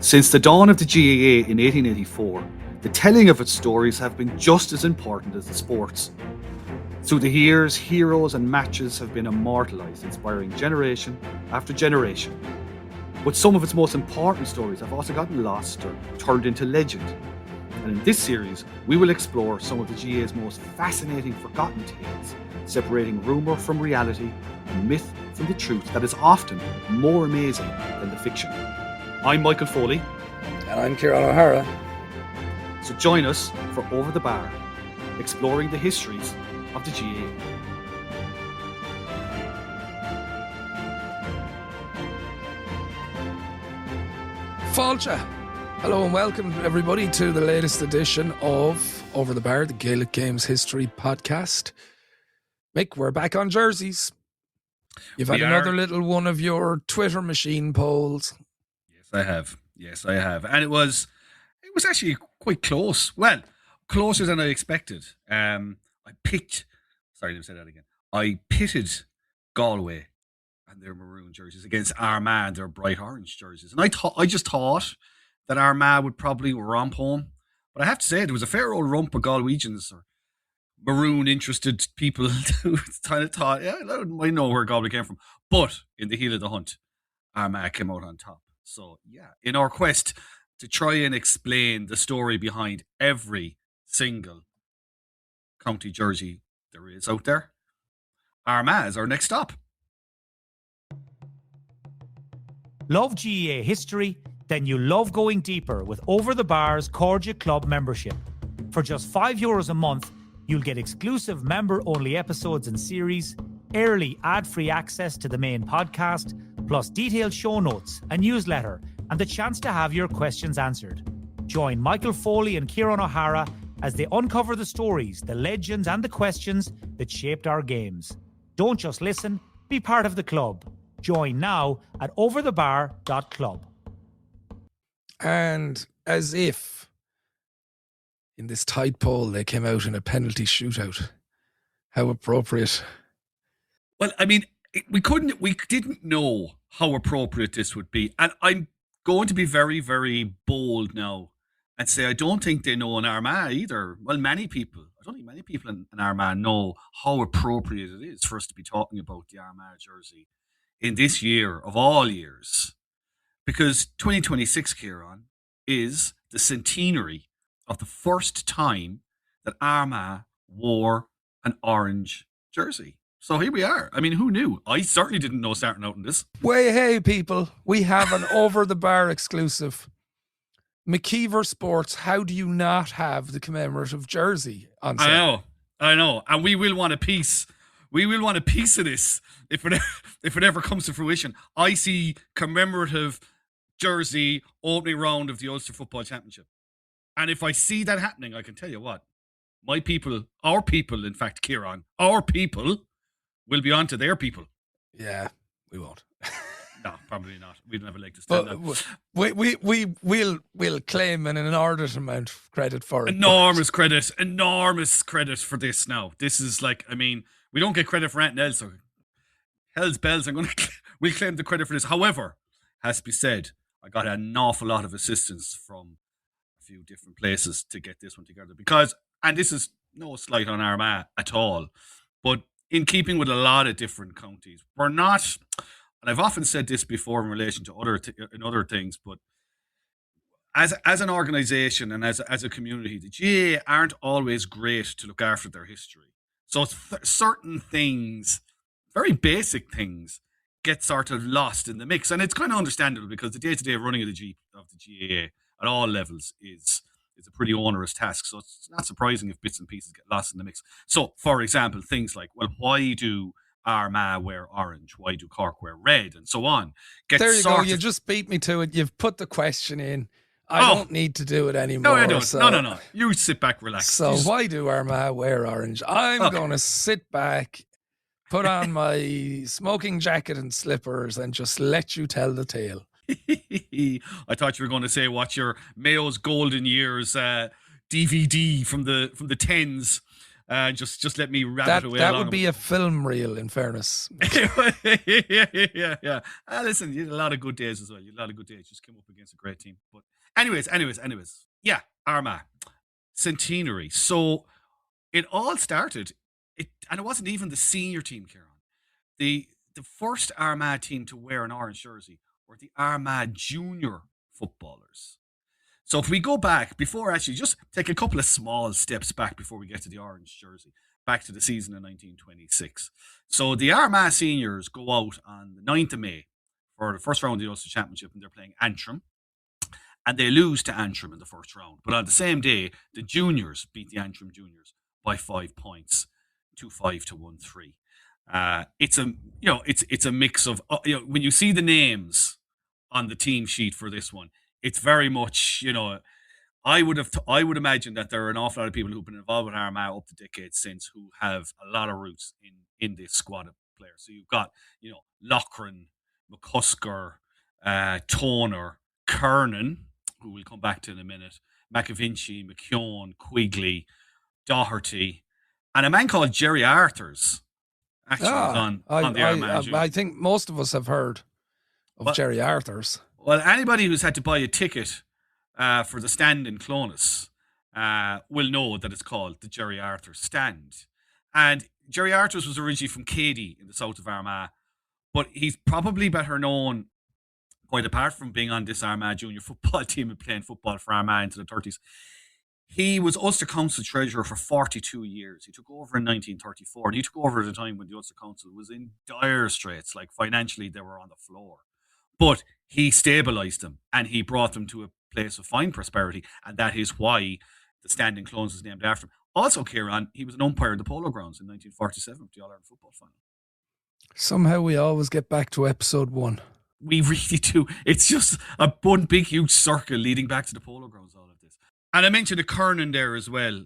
Since the dawn of the GAA in 1884, the telling of its stories have been just as important as the sports. Through the years, heroes and matches have been immortalised, inspiring generation after generation. But some of its most important stories have also gotten lost or turned into legend. And in this series, we will explore some of the GAA's most fascinating forgotten tales, separating rumour from reality and myth from the truth that is often more amazing than the fiction. I'm Michael Foley. And I'm Ciaran O'Hara. So join us for Over the Bar, exploring the histories of the GAA. Fáilte. Hello and welcome everybody to the latest edition of Over the Bar, the Gaelic Games history podcast. Mick, we're back on jerseys. You've had another little one of your Twitter machine polls. Yes, I have. And it was actually quite close. Well, closer than I expected. I pitted Galway and their maroon jerseys against Armagh and their bright orange jerseys. And I just thought that Armagh would probably romp home. But I have to say, there was a fair old rump of Galwegians or maroon interested people who kind of thought, yeah, I know where Galway came from. But in the heel of the hunt, Armagh came out on top. So, yeah, in our quest to try and explain the story behind every single county jersey there is out there, Armagh is our next stop. Love GAA history? Then you love going deeper with Over the Bar's Cordia Club membership. For just €5 a month, you'll get exclusive member-only episodes and series, early ad-free access to the main podcast, plus detailed show notes, a newsletter, and the chance to have your questions answered. Join Michael Foley and Ciaran O'Hara as they uncover the stories, the legends, and the questions that shaped our games. Don't just listen, be part of the club. Join now at overthebar.club. And as if in this tight poll they came out in a penalty shootout. How appropriate. Well, I mean, we didn't know how appropriate this would be. And I'm going to be very, very bold now and say I don't think they know in Armagh either. Well, I don't think many people in Armagh know how appropriate it is for us to be talking about the Armagh jersey in this year of all years. Because 2026, Ciaran, is the centenary of the first time that Armagh wore an orange jersey. So here we are. I mean, who knew? I certainly didn't know starting out in this. Way hey, people. We have an Over the Bar exclusive. McKeever Sports, how do you not have the commemorative jersey on sale? I know. And we will want a piece. We will want a piece of this if it ever comes to fruition. I see commemorative jersey opening round of the Ulster Football Championship. And if I see that happening, I can tell you what. Our people, in fact, Ciaran, our people will be on to their people. Yeah, we won't. No, probably not. We don't have a leg to stand on. We'll claim an inordinate amount of credit for it. Enormous credit for this now. This is like, I mean, we don't get credit for anything else. So hell's bells, we'll claim the credit for this. However, has to be said, I got an awful lot of assistance from a few different places to get this one together because, and this is no slight on Armagh at all, but in keeping with a lot of different counties, we're not, and I've often said this before in relation to other things, but as an organisation and as a community, the GAA aren't always great to look after their history. So certain things, very basic things, get sort of lost in the mix. And it's kind of understandable because the day-to-day running of the GAA at all levels is a pretty onerous task. So it's not surprising if bits and pieces get lost in the mix. So, for example, things like, well, why do Armagh wear orange? Why do Cork wear red? And so on. There you go. You just beat me to it. You've put the question in. I don't need to do it anymore. No, I don't. So. No. You sit back, relax. So why do Armagh wear orange? I'm going to sit back, put on my smoking jacket and slippers and just let you tell the tale. I thought you were going to say watch your Mayo's Golden Years DVD from the tens Just let me rabbit away. That would be a film reel, in fairness. yeah. Listen, you had a lot of good days as well. You had a lot of good days. Just came up against a great team. But anyways. Yeah, Armagh centenary. So it all started. And it wasn't even the senior team, Ciaran. The first Armagh team to wear an orange jersey were the Armagh junior footballers. So if we go back before, actually, just take a couple of small steps back before we get to the orange jersey, back to the season of 1926. So the Armagh seniors go out on the 9th of May for the first round of the Ulster Championship, and they're playing Antrim. And they lose to Antrim in the first round. But on the same day, the juniors beat the Antrim juniors by 5 points, 2-5 to 1-3. It's a mix of when you see the names on the team sheet for this one, it's very much I would imagine that there are an awful lot of people who've been involved with Armagh up the decades since who have a lot of roots in this squad of players. So you've got Loughran, McCusker, Toner, Kernan, who we'll come back to in a minute, McAvinci, McKeown, Quigley, Doherty, and a man called Jerry Arthurs. Actually, on the Armagh. I think most of us have heard of Jerry Arthurs. Well, anybody who's had to buy a ticket for the stand in Clonus will know that it's called the Jerry Arthurs stand. And Jerry Arthurs was originally from Cady in the south of Armagh, but he's probably better known, quite apart from being on this Armagh junior football team and playing football for Armagh into the 30s. He was Ulster Council treasurer for 42 years. He took over in 1934, and he took over at a time when the Ulster Council was in dire straits. Like, financially, they were on the floor. But he stabilised them, and he brought them to a place of fine prosperity, and that is why the stand in Clones is named after him. Also, Ciaran, he was an umpire in the Polo Grounds in 1947 for the All-Ireland football final. Somehow we always get back to episode 1. We really do. It's just one big, huge circle leading back to the Polo Grounds, all of this. And I mentioned a Kernan there as well,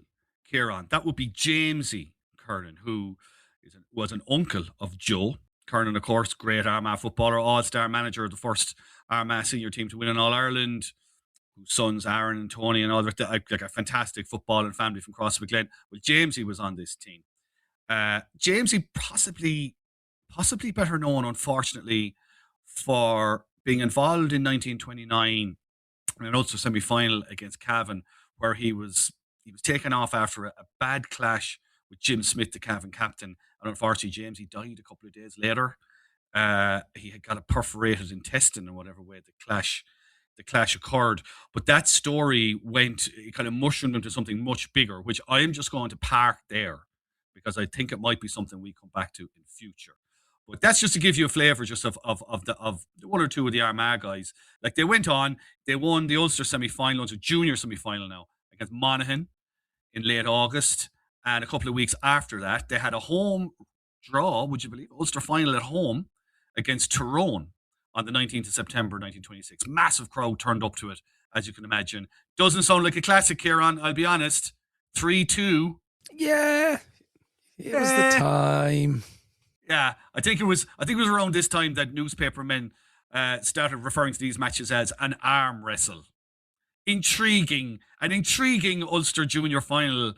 Ciaran. That would be Jamesy Kernan, who was an uncle of Joe Kernan, of course, great Armagh footballer, all-star manager of the first Armagh senior team to win an All-Ireland, whose sons, Aaron and Tony and all that, like a fantastic football and family from Crossmaglen. Well, Jamesy was on this team. Jamesy possibly better known, unfortunately, for being involved in 1929 in an Ulster semi-final against Cavan, where he was taken off after a bad clash with Jim Smith, the Cavan captain, and unfortunately Jamesy died a couple of days later. He had got a perforated intestine in whatever way the clash occurred. But that story it kind of mushroomed into something much bigger, which I'm just going to park there because I think it might be something we come back to in future. But that's just to give you a flavour just of one or two of the Armagh guys. Like, they went on, they won the Ulster semi-final, Ulster junior semi-final now, against Monaghan in late August. And a couple of weeks after that, they had a home draw, would you believe, Ulster final at home against Tyrone on the 19th of September 1926. Massive crowd turned up to it, as you can imagine. Doesn't sound like a classic, Ciaran, I'll be honest. 3-2. Yeah, it was the time. Yeah, I think it was around this time that newspapermen started referring to these matches as an arm wrestle. An intriguing Ulster junior final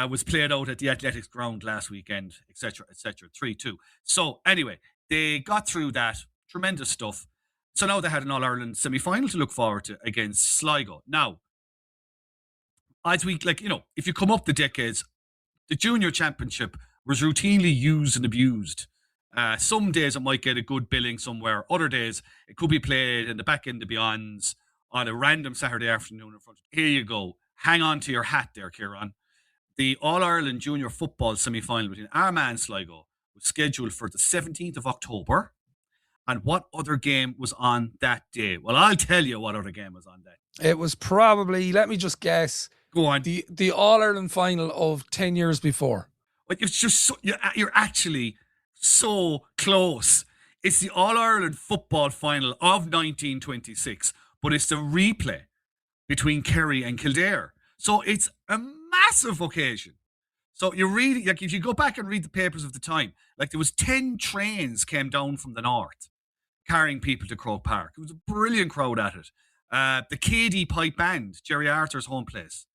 was played out at the Athletics ground last weekend, etc., 3-2. So anyway, they got through that. Tremendous stuff. So now they had an All-Ireland semi-final to look forward to against Sligo. Now, as we, if you come up the decades, the junior championship was routinely used and abused. Some days it might get a good billing somewhere. Other days it could be played in the back end of Beyonds on a random Saturday afternoon in front. Here you go. Hang on to your hat there, Ciaran. The All-Ireland junior football semi-final between Armagh and Sligo was scheduled for the 17th of October. And what other game was on that day? Well, I'll tell you what other game was on that. It was probably, let me just guess. Go on. The All-Ireland final of 10 years before. Like, it's just you're actually so close. It's the All-Ireland football final of 1926, but it's the replay between Kerry and Kildare. So it's a massive occasion. So you really, if you go back and read the papers of the time, there was 10 trains came down from the north carrying people to Croke Park. It was a brilliant crowd at it. The KD Pipe Band, Jerry Arthur's home place,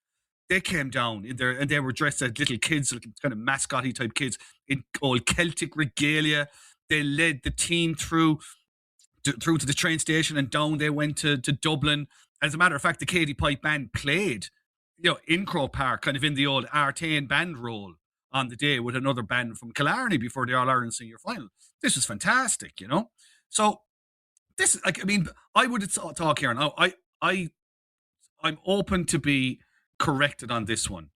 They came down in there and they were dressed as little kids, like kind of mascotty type kids in old Celtic regalia. They led the team through to the train station and down they went to Dublin. As a matter of fact, the Katie Pipe band played, in Croke Park, kind of in the old Artane band role on the day with another band from Killarney before the All Ireland Senior Final. This was fantastic, So this, I would talk here now. I'm open to be corrected on this one.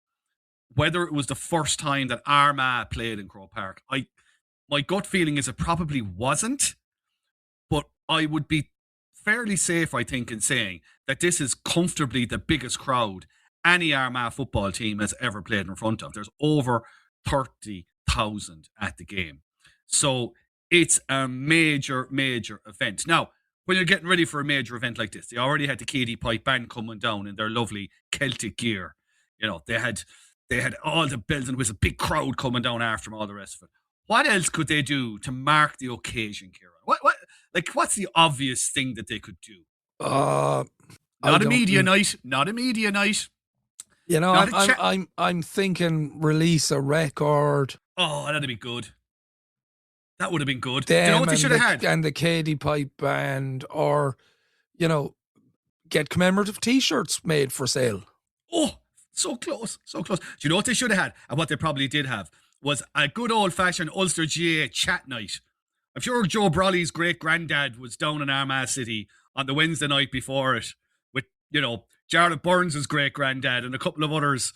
Whether it was the first time that Armagh played in Croke Park, my gut feeling is it probably wasn't, but I would be fairly safe, I think, in saying that this is comfortably the biggest crowd any Armagh football team has ever played in front of. There's over 30,000 at the game. So it's a major, major event. Now, when you're getting ready for a major event like this, they already had the Katie Pipe band coming down in their lovely Celtic gear. They had all the bells and whistles, a big crowd coming down after them, all the rest of it. What else could they do to mark the occasion, Ciaran? What's the obvious thing that they could do? Not a media night. I'm thinking release a record. Oh, that'd be good. That would have been good. Them, do you know what they should have had? And the Katie Pipe band, or get commemorative T-shirts made for sale. Oh, so close. Do you know what they should have had? And what they probably did have was a good old-fashioned Ulster GA chat night. I'm sure Joe Brolly's great-granddad was down in Armagh City on the Wednesday night before it with, Jarlath Burns' great-granddad and a couple of others.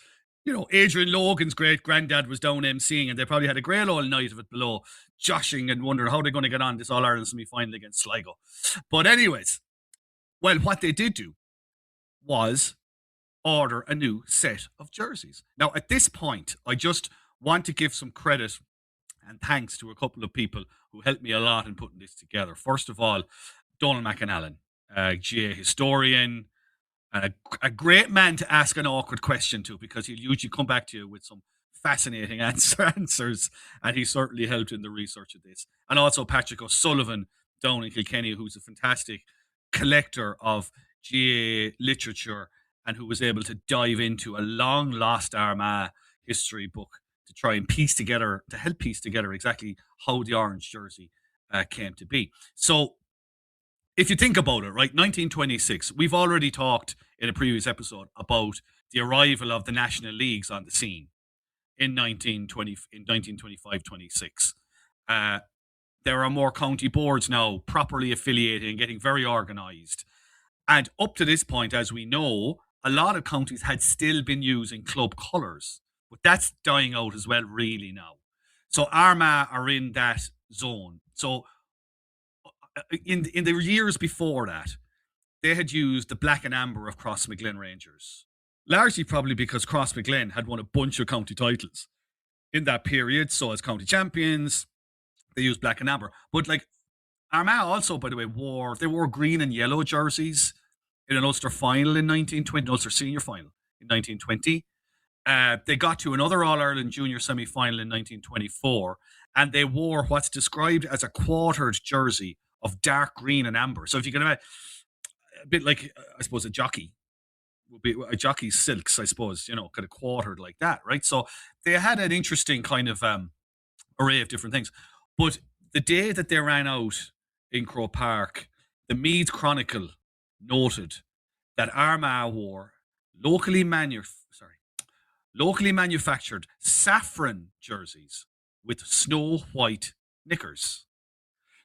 Adrian Logan's great-granddad was down emceeing, and they probably had a great old night of it below, joshing and wondering how they're going to get on this All-Ireland semi-final against Sligo. But anyways, what they did do was order a new set of jerseys. Now, at this point, I just want to give some credit and thanks to a couple of people who helped me a lot in putting this together. First of all, Donald McAnallen, GA historian, and a great man to ask an awkward question to, because he'll usually come back to you with some fascinating answers, and he certainly helped in the research of this. And also Patrick O'Sullivan down in Kilkenny, who's a fantastic collector of GA literature and who was able to dive into a long lost Armagh history book to try and help piece together exactly how the orange jersey came to be. So if you think about it, right, 1926, we've already talked in a previous episode about the arrival of the national leagues on the scene in 1925-26. There are more county boards now properly affiliated and getting very organised. And up to this point, as we know, a lot of counties had still been using club colours, but that's dying out as well really now. So Armagh are in that zone. So in the years before that, they had used the black and amber of Crossmaglen Rangers, largely probably because Crossmaglen had won a bunch of county titles in that period. So as county champions, they used black and amber. But Armagh also, by the way, wore green and yellow jerseys in an Ulster final in 1920, Ulster senior final in 1920. They got to another All-Ireland junior semi-final in 1924, and they wore what's described as a quartered jersey of dark green and amber. So if you can imagine, a bit like, I suppose, a jockey would be a jockey's silks, I suppose, kind of quartered like that, right? So they had an interesting kind of array of different things. But the day that they ran out in Croke Park, the Meath Chronicle noted that Armagh wore locally manufactured saffron jerseys with snow white knickers.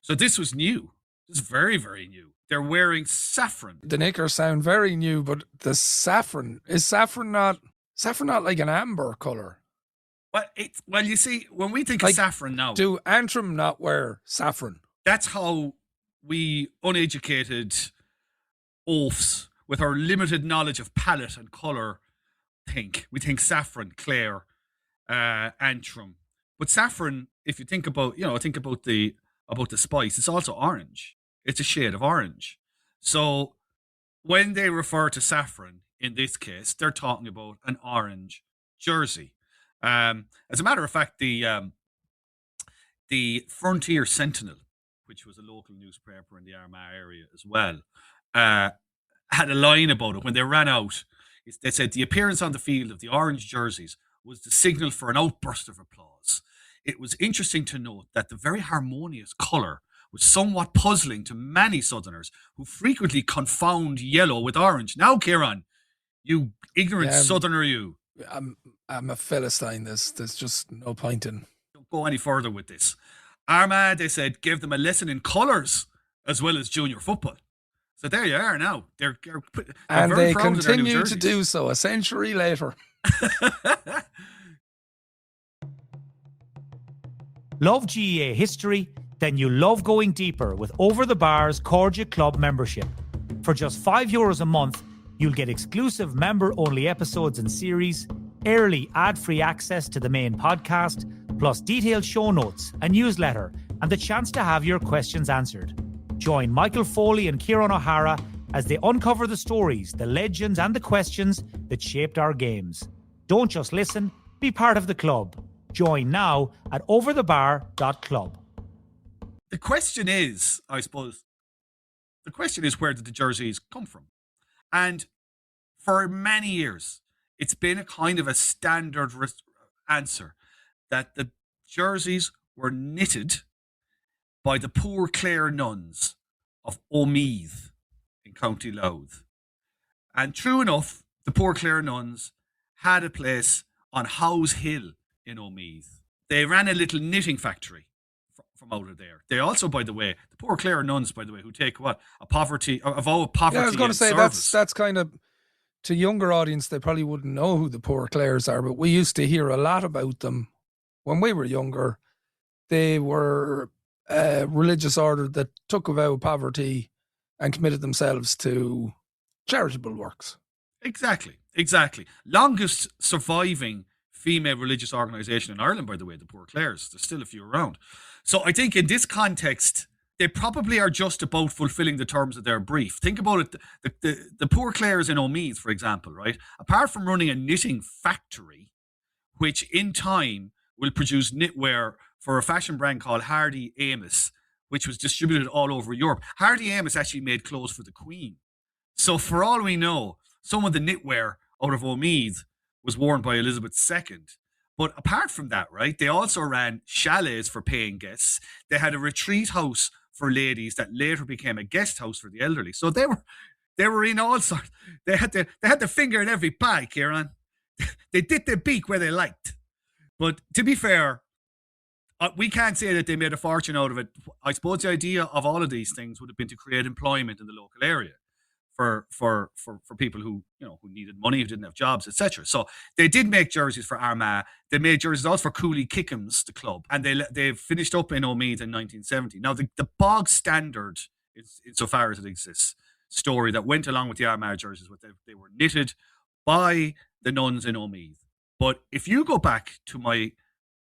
So this was new. This is very, very new. They're wearing saffron. The knickers sound very new, but the saffron, is saffron not like an amber colour? Well, you see, when we think of saffron now, do Antrim not wear saffron? That's how we uneducated oafs with our limited knowledge of palette and colour think. We think saffron, Clare, Antrim. But saffron, if you think about, the spice, it's also orange. It's a shade of orange. So when they refer to saffron, in this case, they're talking about an orange jersey. As a matter of fact, the Frontier Sentinel, which was a local newspaper in the Armagh area as well, had a line about it when they ran out. They said the appearance on the field of the orange jerseys was the signal for an outburst of applause. It was interesting to note that the very harmonious colour was somewhat puzzling to many Southerners who frequently confound yellow with orange. Now, Ciaran, you ignorant Southerner, you. I'm a Philistine. There's just no point in. Don't go any further with this. Armagh, they said, gave them a lesson in colours as well as junior football. So there you are now. They're and very they proud of their new continue to jerseys. do so a century later. Love GEA history? Then you love going deeper with Over the Bar's Cordia Club membership. For just €5 a month, you'll get exclusive member-only episodes and series, early ad-free access to the main podcast, plus detailed show notes, a newsletter, and the chance to have your questions answered. Join Michael Foley and Ciaran O'Hara as they uncover the stories, the legends, and the questions that shaped our games. Don't just listen, be part of the club. Join now at overthebar.club. The question is, I suppose, where did the jerseys come from? And for many years, it's been a kind of a standard answer that the jerseys were knitted by the Poor Clare nuns of Omeath in County Louth. And true enough, the Poor Clare nuns had a place on Howes Hill in Omeath. They ran a little knitting factory from out of there. They also, by the way, the Poor Clare nuns, by the way, who take a vow of poverty. Yeah, I was going to say service. that's kind of, to younger audience, they probably wouldn't know who the Poor Clares are, but we used to hear a lot about them when we were younger. They were a religious order that took a vow of poverty and committed themselves to charitable works. Exactly. Longest surviving female religious organisation in Ireland, by the way, the Poor Clares. There's still a few around. So I think in this context, they probably are just about fulfilling the terms of their brief. Think about it. The Poor Clares in Omeath, for example, right? Apart from running a knitting factory, which in time will produce knitwear for a fashion brand called Hardy Amos, which was distributed all over Europe. Hardy Amos actually made clothes for the Queen. So for all we know, some of the knitwear out of Omeath was worn by Elizabeth II. But apart from that, right, they also ran chalets for paying guests. They had a retreat house for ladies that later became a guest house for the elderly. So they were in all sorts. They had their finger in every pie, Ciaran. They did their beak where they liked. But to be fair, we can't say that they made a fortune out of it. I suppose the idea of all of these things would have been to create employment in the local area for people who needed money, who didn't have jobs, etc. So they did make jerseys for Armagh. They made jerseys also for Cooley Kickham's, the club, and they finished up in Omeath in 1970. Now the bog standard, insofar as it exists, story that went along with the Armagh jerseys, they were knitted by the nuns in Omeath. But if you go back to my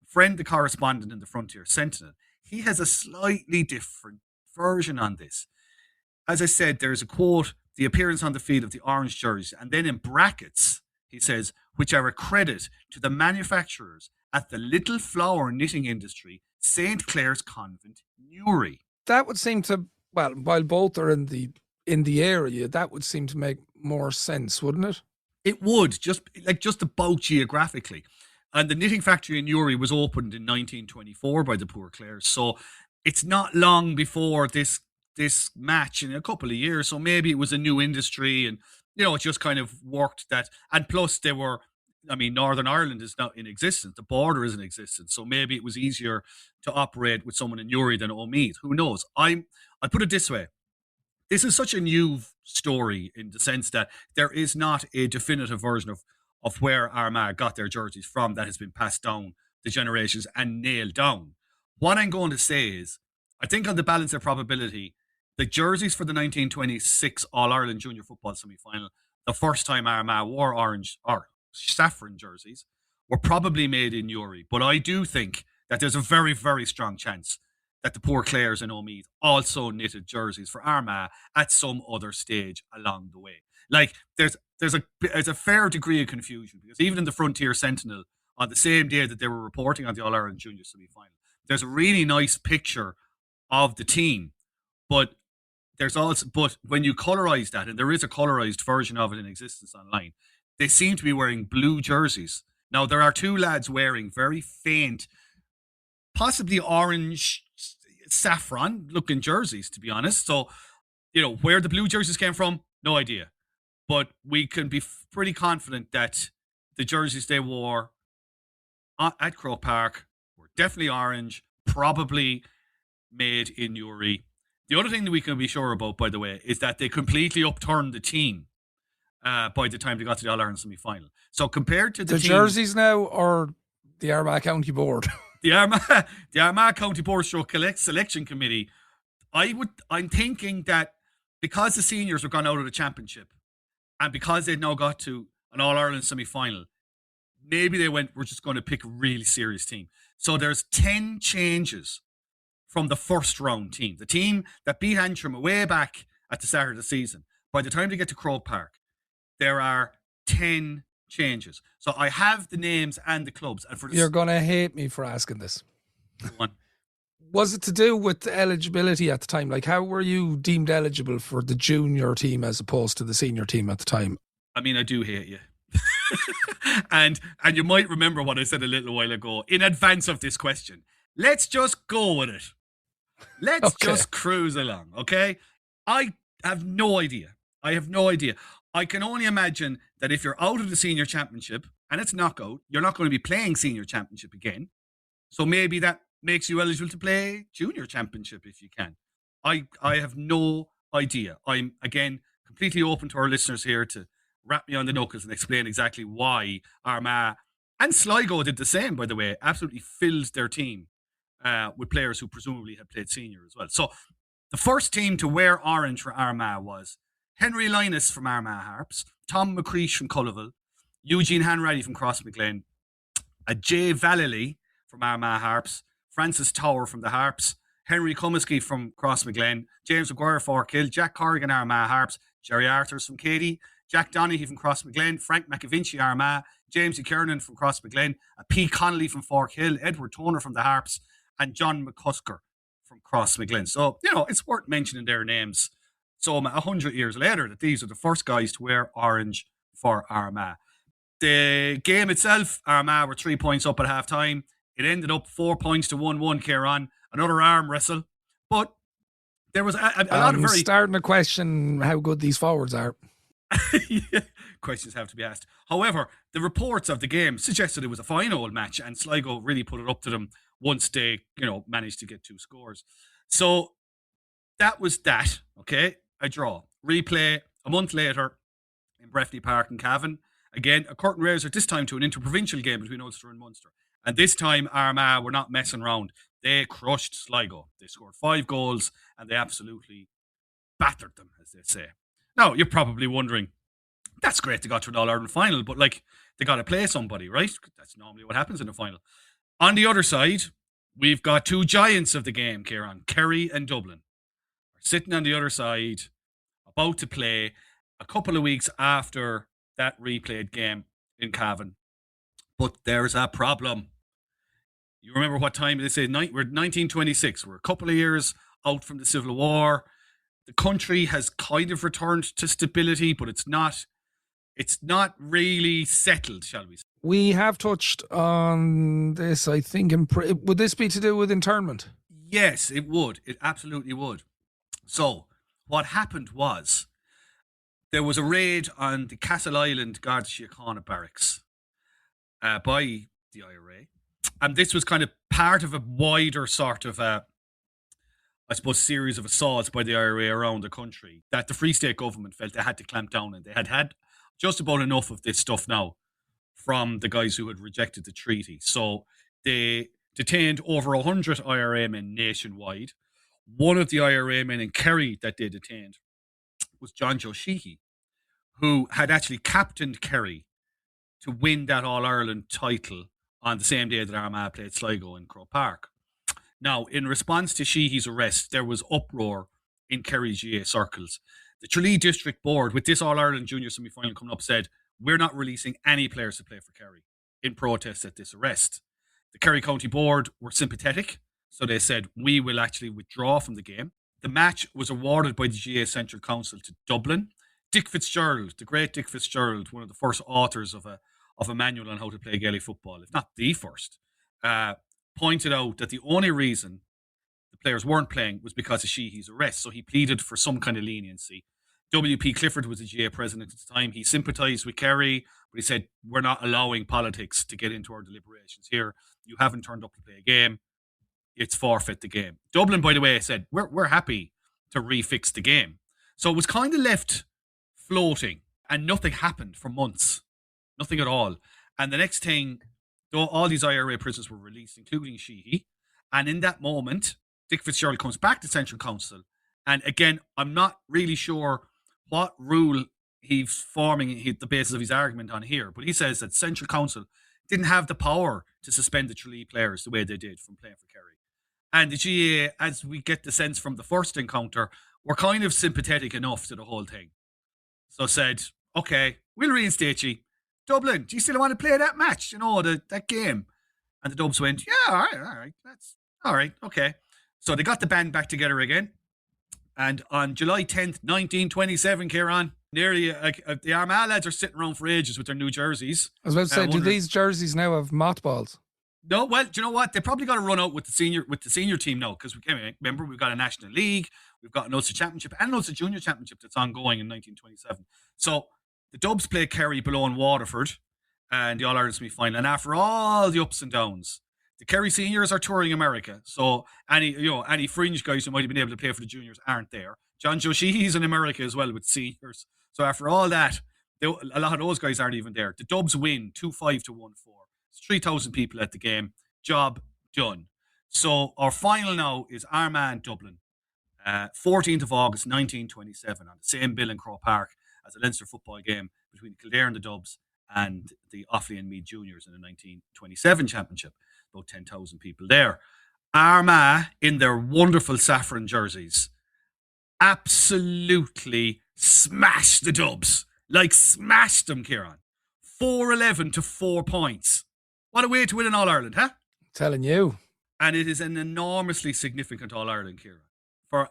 friend, the correspondent in the Frontier Sentinel, he has a slightly different version on this. As I said, there's a quote, the appearance on the field of the orange jerseys, and then in brackets, he says, which are a credit to the manufacturers at the Little Flower knitting industry, St. Clair's Convent, Newry. That would seem to, well, while both are in the area, that would seem to make more sense, wouldn't it? It would, just about geographically. And the knitting factory in Newry was opened in 1924 by the Poor Clares. So it's not long before this match, in a couple of years. So maybe it was a new industry, and it just kind of worked that. And plus Northern Ireland is not in existence. The border is in existence. So maybe it was easier to operate with someone in Newry than Omeath. Who knows? I put it this way. This is such a new story in the sense that there is not a definitive version of where Armagh got their jerseys from that has been passed down the generations and nailed down. What I'm going to say is, I think on the balance of probability, the jerseys for the 1926 All-Ireland Junior Football semi-final, the first time Armagh wore orange or saffron jerseys, were probably made in Newry. But I do think that there's a very, very strong chance that the Poor Clares in Omeath also knitted jerseys for Armagh at some other stage along the way. Like, there's a fair degree of confusion, because even in the Frontier Sentinel, on the same day that they were reporting on the All-Ireland Junior semi-final, there's a really nice picture of the team. But when you colorize that, and there is a colorized version of it in existence online, they seem to be wearing blue jerseys. Now, there are two lads wearing very faint, possibly orange, saffron-looking jerseys, to be honest. So, where the blue jerseys came from, no idea. But we can be pretty confident that the jerseys they wore at Croke Park were definitely orange, probably made in Newry. The other thing that we can be sure about, by the way, is that they completely upturned the team by the time they got to the All-Ireland semi-final. So compared to the jerseys now, or the Armagh County Board? the Armagh County Board Selection Committee, I'm thinking that because the seniors were gone out of the championship and because they'd now got to an All-Ireland semi-final, maybe they went, we're just going to pick a really serious team. So there's 10 changes from the first round team. The team that beat Antrim way back at the start of the season. By the time they get to Croke Park, there are 10 changes. So I have the names and the clubs. And for You're going to hate me for asking this. One. Was it to do with eligibility at the time? Like, how were you deemed eligible for the junior team as opposed to the senior team at the time? I mean, I do hate you. and you might remember what I said a little while ago in advance of this question. Let's just go with it. Let's just cruise along, okay? I have no idea. I can only imagine that if you're out of the senior championship and it's knockout, you're not going to be playing senior championship again. So maybe that makes you eligible to play junior championship if you can. I have no idea. I'm, again, completely open to our listeners here to wrap me on the knuckles and explain exactly why Armagh and Sligo did the same, by the way, absolutely filled their team with players who presumably had played senior as well. So the first team to wear orange for Armagh was Henry Linus from Armagh Harps, Tom McCreesh from Cullival, Eugene Hanratty from Crossmaglen, Jay Vallely from Armagh Harps, Francis Tower from the Harps, Henry Cumisky from Crossmaglen, James McGuire Forkhill, Jack Corrigan Armagh Harps, Jerry Arthurs from Cady, Jack Donaghy from Crossmaglen, Frank McAvinci Armagh, James E. Kiernan from Crossmaglen, P. Connolly from Forkhill, Edward Toner from the Harps, and John McCusker from Crossmaglen. So, it's worth mentioning their names. So 100 years later, that these are the first guys to wear orange for Armagh. The game itself, Armagh were 3 points up at half-time. It ended up 4 points to 1-1, Ciaran. Another arm wrestle. But there was a lot of very... starting to question how good these forwards are. Yeah, questions have to be asked. However, the reports of the game suggested it was a fine old match, and Sligo really put it up to them once they, managed to get 2 scores. So that was that, okay? A draw. Replay a month later in Breffni Park in Cavan. Again, a curtain raiser, this time to an interprovincial game between Ulster and Munster. And this time, Armagh were not messing around. They crushed Sligo. They scored 5 goals, and they absolutely battered them, as they say. Now, you're probably wondering, that's great they got to an All-Ireland final, but, they got to play somebody, right? That's normally what happens in a final. On the other side, we've got 2 giants of the game, Ciaran, Kerry and Dublin. Sitting on the other side, about to play a couple of weeks after that replayed game in Cavan. But there's a problem. You remember what time this is? We're 1926. We're a couple of years out from the Civil War. The country has kind of returned to stability, but it's not really settled, shall we say. We have touched on this, I think. Would this be to do with internment? Yes, it would. It absolutely would. So, what happened was, there was a raid on the Castle Island Garda Síochána barracks by the IRA. And this was kind of part of a wider sort of, series of assaults by the IRA around the country that the Free State government felt they had to clamp down on. They had just about enough of this stuff now from the guys who had rejected the treaty. So they detained over 100 IRA men nationwide. One of the IRA men in Kerry that they detained was John Joe Sheehy, who had actually captained Kerry to win that All-Ireland title on the same day that Armagh played Sligo in Croke Park. Now, in response to Sheehy's arrest, there was uproar in Kerry GA circles. The Tralee District Board, with this All-Ireland Junior semi-final coming up, said, we're not releasing any players to play for Kerry in protest at this arrest. The Kerry County Board were sympathetic, so they said, we will actually withdraw from the game. The match was awarded by the GA Central Council to Dublin. Dick Fitzgerald, the great Dick Fitzgerald, one of the first authors of a manual on how to play Gaelic football, if not the first, pointed out that the only reason the players weren't playing was because of Sheehy's arrest. So he pleaded for some kind of leniency. W.P. Clifford was the GA president at the time. He sympathised with Kerry, but he said, we're not allowing politics to get into our deliberations here. You haven't turned up to play a game. It's forfeit the game. Dublin, by the way, said, we're happy to refix the game. So it was kind of left floating and nothing happened for months. Nothing at all. And the next thing, all these IRA prisoners were released, including Sheehy. And in that moment, Dick Fitzgerald comes back to Central Council. And again, I'm not really sure what rule he's forming the basis of his argument on here. But he says that Central Council didn't have the power to suspend the Tralee players the way they did from playing for Kerry. And the GA, as we get the sense from the first encounter, were kind of sympathetic enough to the whole thing. So said, okay, we'll reinstate you. Dublin, do you still want to play that match? That game? And the Dubs went, yeah, all right. That's all right. Okay. So they got the band back together again. And on July 10th, 1927, Ciaran, nearly the Armagh lads are sitting around for ages with their new jerseys. I was about to say, do these jerseys now have mothballs? No, well, do you know what? They probably got to run out with the senior team now, because remember, we've got a National League, we've got an Ulster Championship, and an Ulster Junior Championship that's ongoing in 1927. So the Dubs play Kerry below in Waterford and the All-Ireland semi-final. And after all the ups and downs, the Kerry seniors are touring America. So any fringe guys who might have been able to play for the juniors aren't there. John Joe Sheehy's in America as well with seniors. So after all that, a lot of those guys aren't even there. The Dubs win 2-5 to 1-4. It's 3,000 people at the game. Job done. So our final now is Armagh and Dublin. 14th of August 1927 on the same bill in Croke Park as a Leinster football game between Kildare and the Dubs and the Offaly and Meath Juniors in the 1927 championship. About 10,000 people there. Armagh, in their wonderful saffron jerseys, absolutely smashed the Dubs. Like smashed them, Ciaran. 4-11 to 4 points. What a way to win an All-Ireland, huh? I'm telling you. And it is an enormously significant All-Ireland, Ciaran. For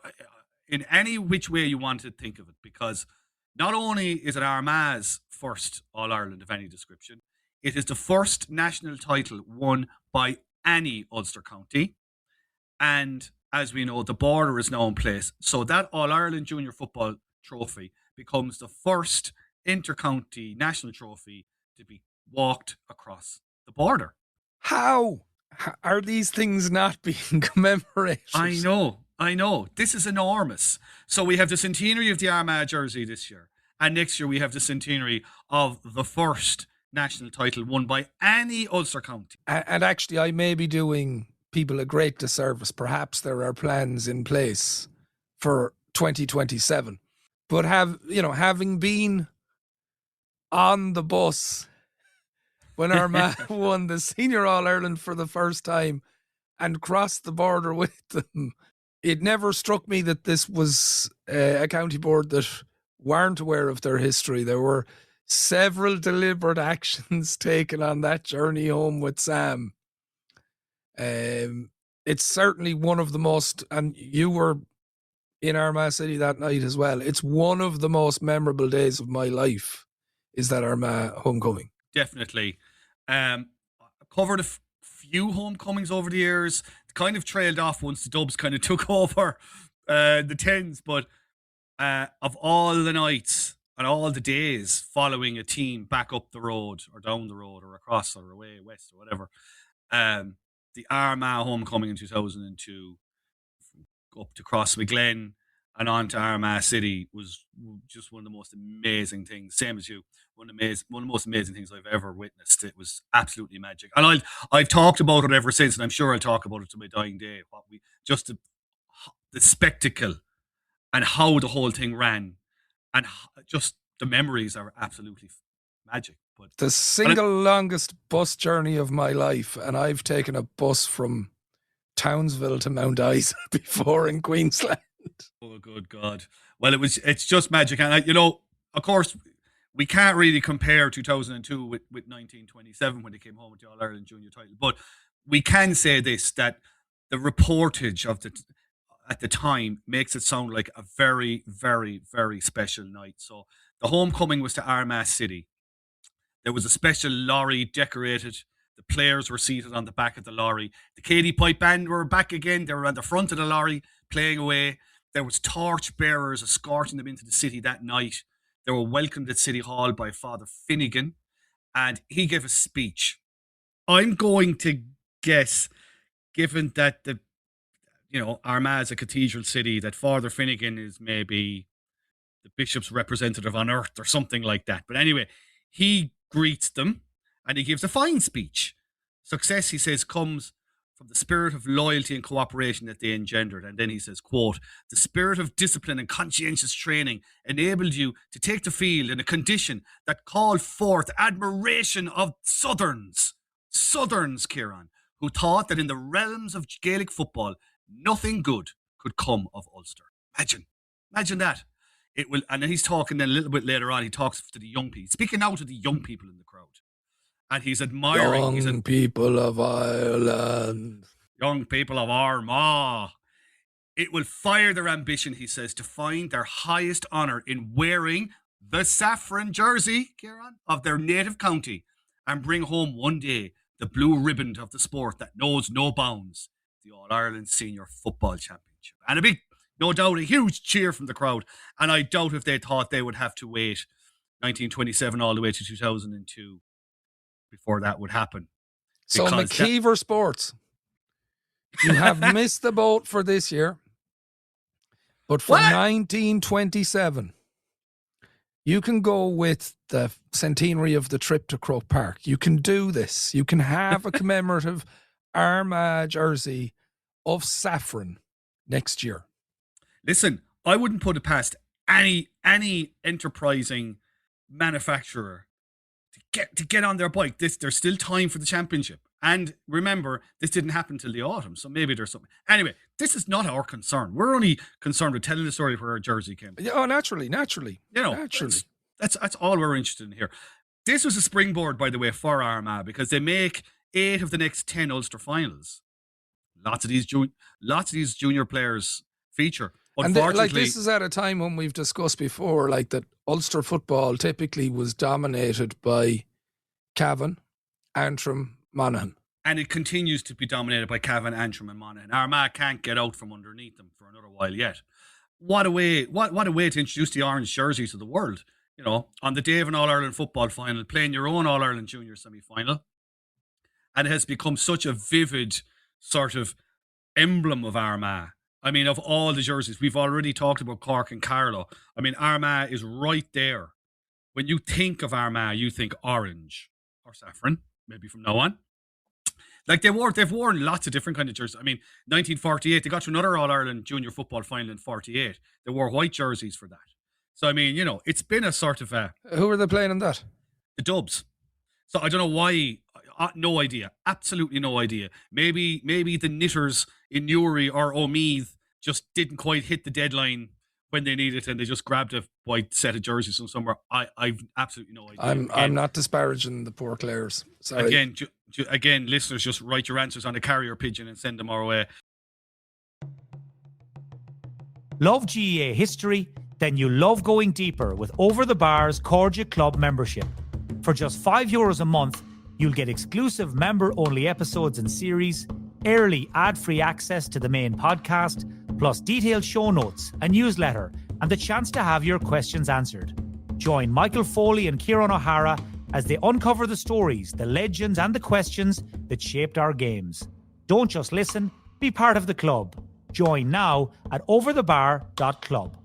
in any which way you want to think of it, because not only is it Armagh's first All-Ireland of any description, it is the first national title won by any Ulster county. And as we know, the border is now in place. So that All-Ireland Junior Football Trophy becomes the first inter-county national trophy to be walked across the border. How are these things not being commemorated? I know. This is enormous. So we have the centenary of the Armagh jersey this year. And next year we have the centenary of the first national title won by any Ulster county. And actually, I may be doing people a great disservice. Perhaps there are plans in place for 2027. But having been on the bus when Armagh won the Senior All-Ireland for the first time and crossed the border with them, it never struck me that this was a county board that weren't aware of their history. There were several deliberate actions taken on that journey home with Sam. It's certainly one of the most, and you were in Armagh City that night as well, it's one of the most memorable days of my life, is that Armagh homecoming. Definitely. I covered a few homecomings over the years, kind of trailed off once the Dubs kind of took over the tens, but of all the nights and all the days following a team back up the road or down the road or across or away west or whatever, the Armagh homecoming in 2002 up to Crossmaglen and on to Armagh City was just one of the most amazing things. Same as you, one of the most amazing things I've ever witnessed. It was absolutely magic, and I've talked about it ever since, and I'm sure I'll talk about it to my dying day. The spectacle and how the whole thing ran, and just the memories are absolutely magic. But the single longest bus journey of my life, and I've taken a bus from Townsville to Mount Isa before in Queensland. Oh, good God. Well, it's just magic. And, of course, we can't really compare 2002 with 1927 when they came home with the All-Ireland Junior title. But we can say this, that the reportage of at the time makes it sound like a very, very, very special night. So The homecoming was to Armagh City. There was a special lorry decorated. The players were seated on the back of the lorry. The Katie Pipe Band were back again. They were on the front of the lorry playing away. There was torch bearers escorting them into the city that night. They were welcomed at City Hall by Father Finnegan, and he gave a speech. I'm going to guess, given that Armagh is a cathedral city, that Father Finnegan is maybe the bishop's representative on earth or something like that. But anyway, he greets them and he gives a fine speech. Success, he says, comes from the spirit of loyalty and cooperation that they engendered. And then he says, quote, the spirit of discipline and conscientious training enabled you to take the field in a condition that called forth admiration of Southerns, Ciaran, who thought that in the realms of Gaelic football, nothing good could come of Ulster. Imagine that. It will, and then he's talking then a little bit later on, he talks to the young people, speaking out to the young people in the crowd. And he's admiring... Young people of Ireland. Young people of Armagh. It will fire their ambition, he says, to find their highest honour in wearing the saffron jersey, Ciaran, of their native county and bring home one day the blue ribbon of the sport that knows no bounds, the All-Ireland Senior Football Championship. And no doubt, a huge cheer from the crowd. And I doubt if they thought they would have to wait 1927 all the way to 2002 before that would happen. So McKeever Sports, you have missed the boat for this year. But for 1927, you can go with the centenary of the trip to Croke Park. You can do this. You can have a commemorative Armagh jersey of saffron next year. Listen, I wouldn't put it past any enterprising manufacturer to get on their bike. There's still time for the championship. And remember, this didn't happen till the autumn, so maybe there's something. Anyway, this is not our concern. We're only concerned with telling the story of where our jersey came from. Oh, naturally. Naturally. That's all we're interested in here. This was a springboard, by the way, for Armagh, because they make 8 of the next 10 Ulster finals. Lots of these junior players feature. Unfortunately, this is at a time when we've discussed before, like that Ulster football typically was dominated by Cavan, Antrim, Monaghan. And it continues to be dominated by Cavan, Antrim and Monaghan. Armagh can't get out from underneath them for another while yet. What a way to introduce the orange jersey to the world. On the day of an All-Ireland football final, playing your own All-Ireland junior semi-final. And it has become such a vivid sort of emblem of Armagh. I mean, of all the jerseys, we've already talked about Cork and Carlow. I mean, Armagh is right there. When you think of Armagh, you think orange or saffron, maybe from now on. Like they've worn lots of different kind of jerseys. I mean, 1948, they got to another All-Ireland junior football final in 48. They wore white jerseys for that. So, I mean, it's been a sort of a... Who were they playing in that? The Dubs. So I don't know why. No idea. Absolutely no idea. Maybe the knitters in Newry or Omeath just didn't quite hit the deadline when they needed it, and they just grabbed a white set of jerseys from somewhere. I've absolutely no idea. I'm not disparaging the poor Clares. Sorry. Again, listeners, just write your answers on a carrier pigeon and send them our way. Love GAA history? Then you love going deeper with Over the Bar's Cordia Club membership. For just €5 a month, you'll get exclusive member-only episodes and series, early ad-free access to the main podcast, plus detailed show notes, a newsletter, and the chance to have your questions answered. Join Michael Foley and Ciaran O'Hara as they uncover the stories, the legends, and the questions that shaped our games. Don't just listen, be part of the club. Join now at overthebar.club.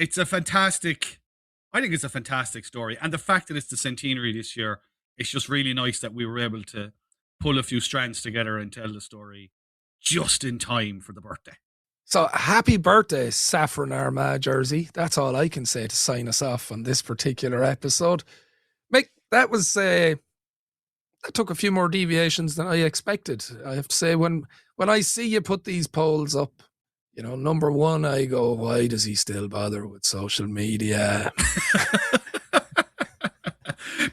I think it's a fantastic story. And the fact that it's the centenary this year, it's just really nice that we were able to pull a few strands together and tell the story just in time for the birthday. So happy birthday, Saffron Armagh jersey. That's all I can say to sign us off on this particular episode. Mick, that took a few more deviations than I expected. I have to say, when I see you put these polls up, number one, I go, why does he still bother with social media?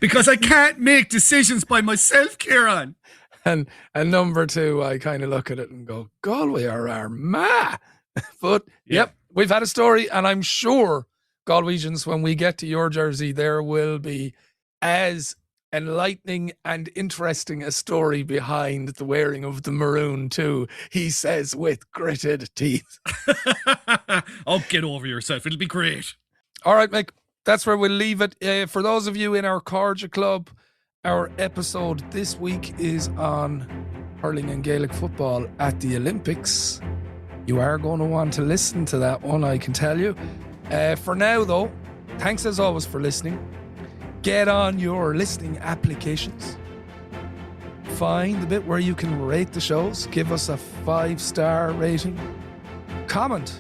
Because I can't make decisions by myself, Ciaran. And number two, I kind of look at it and go, Galway or Armagh. But, yep, we've had a story, and I'm sure Galwegians, when we get to your jersey, there will be as enlightening and interesting a story behind the wearing of the maroon too, he says with gritted teeth. Oh, get over yourself. It'll be great. All right, Mick, that's where we'll leave it. For those of you in our Corja Club, our episode this week is on hurling and Gaelic football at the Olympics. You are going to want to listen to that one, I can tell you. For now, though, thanks as always for listening. Get on your listening applications. Find the bit where you can rate the shows. Give us a 5-star rating. Comment.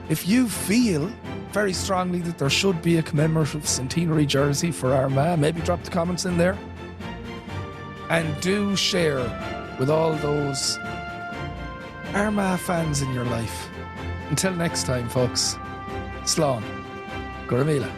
If you feel very strongly that there should be a commemorative centenary jersey for Armagh, maybe drop the comments in there. And do share with all those Armagh fans in your life. Until next time, folks. Slán. Guramila.